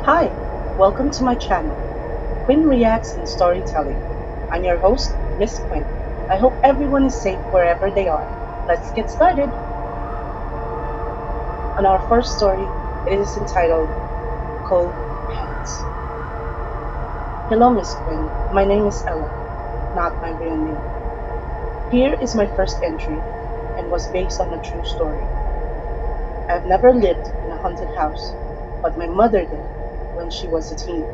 Hi, welcome to my channel, Quinn Reacts and Storytelling. I'm your host, Miss Quinn. I hope everyone is safe wherever they are. Let's get started. On our first story, it is entitled Cold Hands. Hello, Miss Quinn. My name is Ella, not my real name. Here is my first entry and was based on a true story. I've never lived in a haunted house, but my mother did when she was a teen,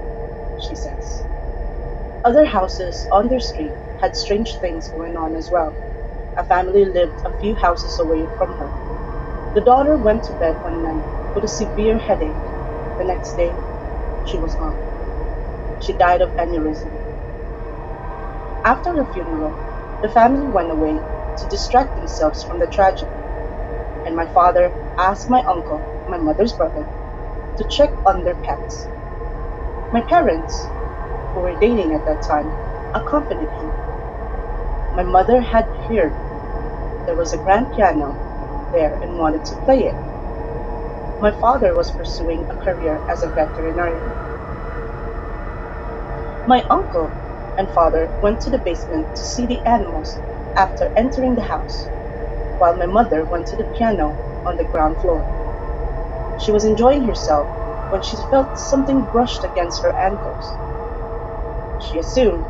she says. Other houses on their street had strange things going on as well. A family lived a few houses away from her. The daughter went to bed one night with a severe headache. The next day, she was gone. She died of aneurysm. After the funeral, the family went away to distract themselves from the tragedy, and my father asked my uncle, my mother's brother, to check on their pets. My parents, who were dating at that time, accompanied him. My mother had heard there was a grand piano there and wanted to play it. My father was pursuing a career as a veterinarian. My uncle and father went to the basement to see the animals after entering the house, while my mother went to the piano on the ground floor. She was enjoying herself when she felt something brushed against her ankles. She assumed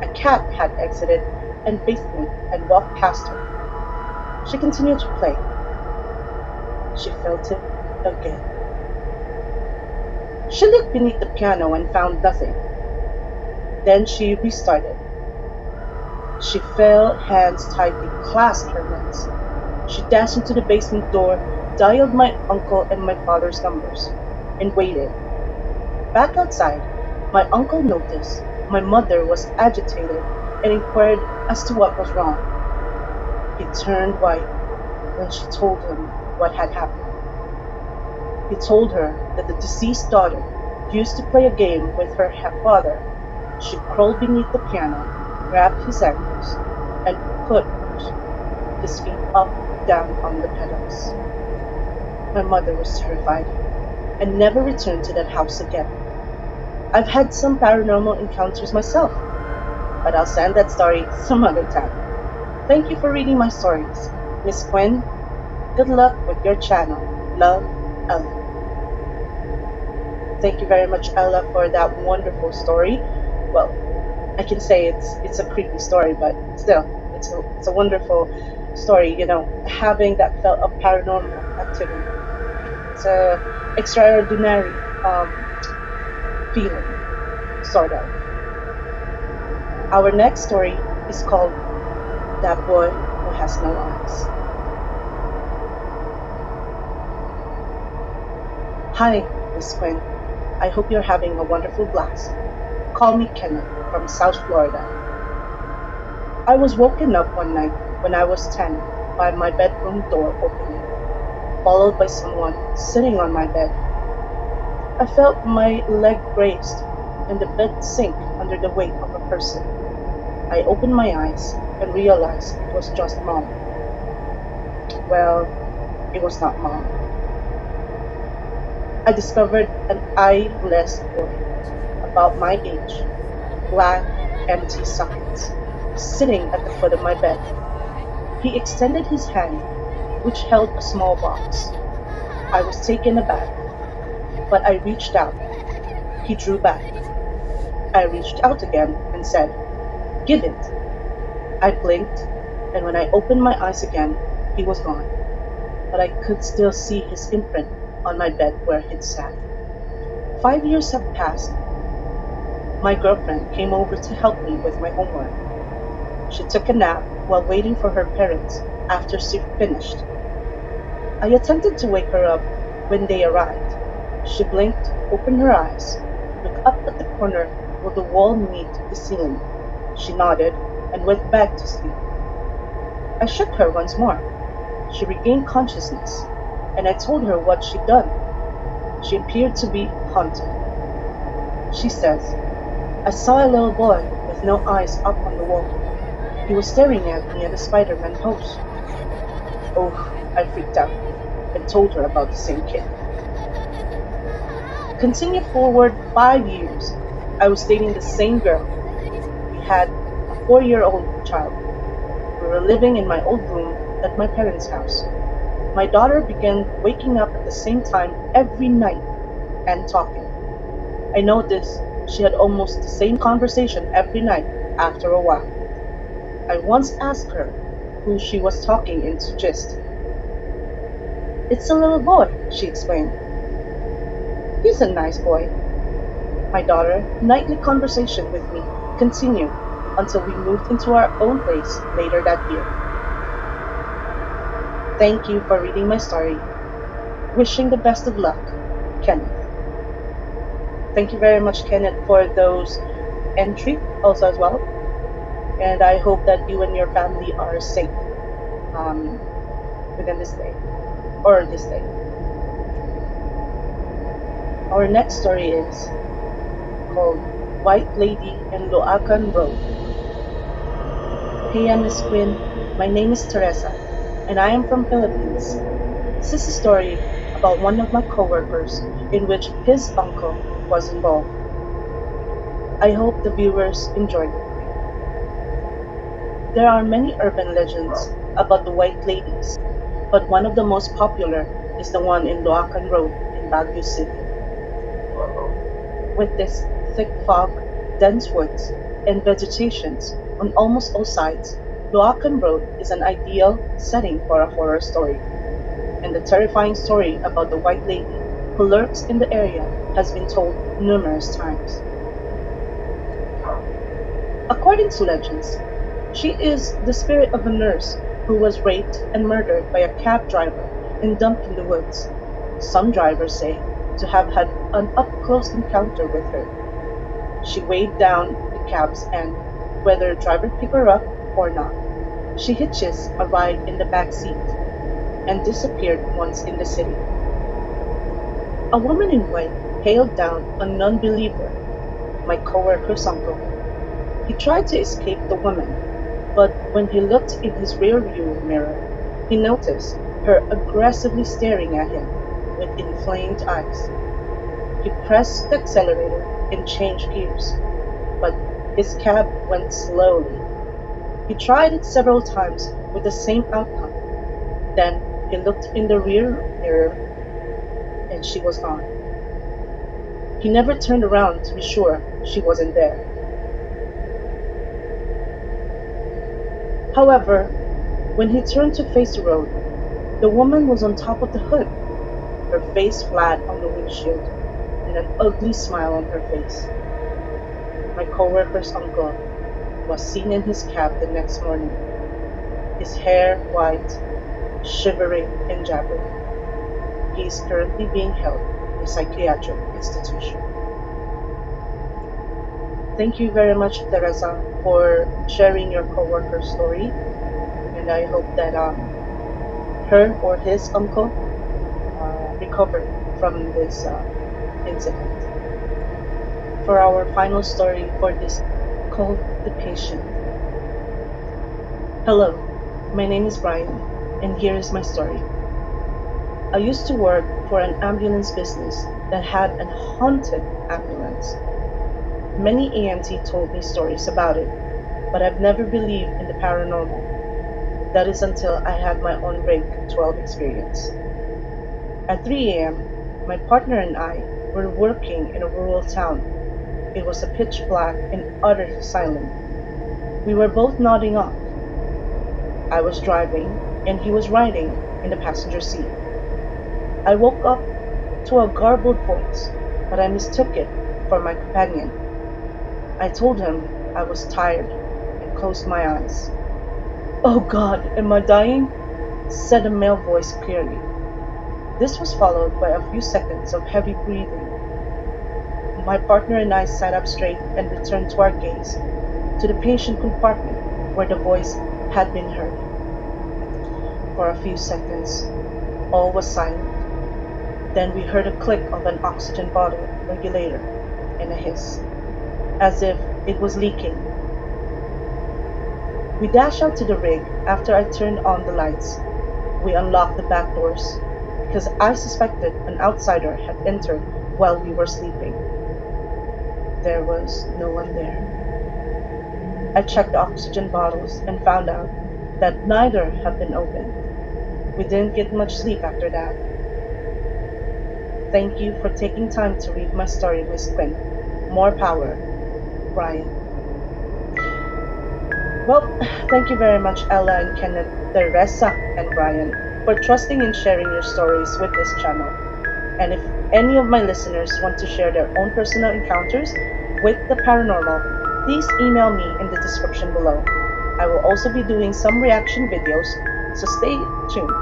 a cat had exited the basement and walked past her. She continued to play. She felt it again. She looked beneath the piano and found nothing. Then she restarted. She felt hands tightly clasped her hands. She dashed into the basement door, dialed my uncle and my father's numbers, and waited. Back outside, my uncle noticed my mother was agitated and inquired as to what was wrong. He turned white when she told him what had happened. He told her that the deceased daughter used to play a game with her father. She crawled beneath the piano, grabbed his ankles, and put his feet up, down on the pedals. My mother was terrified and never returned to that house again. I've had some paranormal encounters myself, but I'll send that story some other time. Thank you for reading my stories. Miss Quinn, good luck with your channel. Love, Ella. Thank you very much, Ella, for that wonderful story. Well, I can say it's a creepy story, but still, it's a wonderful story. Having that felt of paranormal activity. It's a extraordinary feeling, sort of. Our next story is called That Boy Who Has No Eyes. Hi, Miss Quinn. I hope you're having a wonderful blast. Call me Kenneth from South Florida. I was woken up one night when I was 10 by my bedroom door opening, followed by someone sitting on my bed. I felt my leg raised and the bed sink under the weight of a person. I opened my eyes and realized it was just Mom. Well, it was not Mom. I discovered an eyeless boy, about my age, black, empty sockets, sitting at the foot of my bed. He extended his hand, which held a small box. I was taken aback, but I reached out. He drew back. I reached out again and said, "Give it." I blinked, and when I opened my eyes again, he was gone, but I could still see his imprint on my bed where he'd sat. 5 years have passed. My girlfriend came over to help me with my homework. She took a nap while waiting for her parents after she finished. I attempted to wake her up when they arrived. She blinked, opened her eyes, looked up at the corner where the wall met the ceiling. She nodded and went back to sleep. I shook her once more. She regained consciousness, and I told her what she'd done. She appeared to be haunted. She says, "I saw a little boy with no eyes up on the wall. He was staring at me at a Spider-Man pose." Oh, I freaked out and told her about the same kid. Continue forward 5 years. I was dating the same girl. We had a 4-year-old child. We were living in my old room at my parents' house. My daughter began waking up at the same time every night and talking. I noticed she had almost the same conversation every night after a while. I once asked her who she was talking into gist. It's a little boy, she explained. He's a nice boy. My daughter nightly conversation with me continued until we moved into our own place later that year. Thank you for reading my story. Wishing the best of luck, Kenneth. Thank you very much, Kenneth, for those entry also as well. And I hope that you and your family are safe um, within this day or this day. Our next story is called White Lady in Lachm Road. Hey, Miss Quinn. My name is Teresa, and I am from Philippines. This is a story about one of my coworkers in which his uncle was involved. I hope the viewers enjoy it. There are many urban legends about the White Ladies, but one of the most popular is the one in Lachm Road in Baguio City. With this thick fog, dense woods, and vegetations on almost all sides, Lachm Road is an ideal setting for a horror story. And the terrifying story about the White Lady who lurks in the area has been told numerous times. According to legends, she is the spirit of a nurse who was raped and murdered by a cab driver and dumped in the woods. Some drivers say to have had an up-close encounter with her. She weighed down the cabs and, whether driver picked her up or not, she hitches a ride in the back seat and disappeared once in the city. A woman in white hailed down a non-believer, my coworker's uncle. He tried to escape the woman, but when he looked in his rearview mirror, he noticed her aggressively staring at him with inflamed eyes. He pressed the accelerator and changed gears, but his cab went slowly. He tried it several times with the same outcome. Then he looked in the rear mirror and she was gone. He never turned around to be sure she wasn't there. However, when he turned to face the road, the woman was on top of the hood, her face flat on the windshield, and an ugly smile on her face. My coworker's uncle was seen in his cab the next morning, his hair white, shivering and jabbering. He is currently being held in a psychiatric institution. Thank you very much, Teresa, for sharing your coworker's story, and I hope that her or his uncle recovered from this incident. For our final story for this, called The Patient. Hello, my name is Brian, and here is my story. I used to work for an ambulance business that had a haunted ambulance. Many EMT told me stories about it, but I've never believed in the paranormal. That is until I had my own Break 12 experience. At 3 a.m., my partner and I were working in a rural town. It was a pitch black and utterly silent. We were both nodding off. I was driving, and he was riding in the passenger seat. I woke up to a garbled voice, but I mistook it for my companion. I told him I was tired and closed my eyes. "Oh God, am I dying?" said a male voice clearly. This was followed by a few seconds of heavy breathing. My partner and I sat up straight and returned to our gaze to the patient compartment where the voice had been heard. For a few seconds, all was silent. Then we heard a click of an oxygen bottle regulator and a hiss, as if it was leaking. We dashed out to the rig after I turned on the lights. We unlocked the back doors because I suspected an outsider had entered while we were sleeping. There was no one there. I checked the oxygen bottles and found out that neither had been opened. We didn't get much sleep after that. Thank you for taking time to read my story, Miss Quinn. More power, Brian. Well, thank you very much, Ella and Kenneth, Teresa and Brian, for trusting and sharing your stories with this channel. And if any of my listeners want to share their own personal encounters with the paranormal, please email me in the description below. I will also be doing some reaction videos, so stay tuned.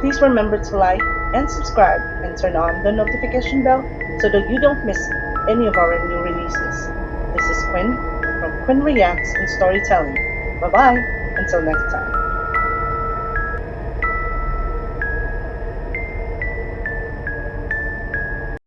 Please remember to like and subscribe and turn on the notification bell so that you don't miss any of our new releases. This is Quinn from Quinn Reacts and Storytelling. Bye bye, until next time.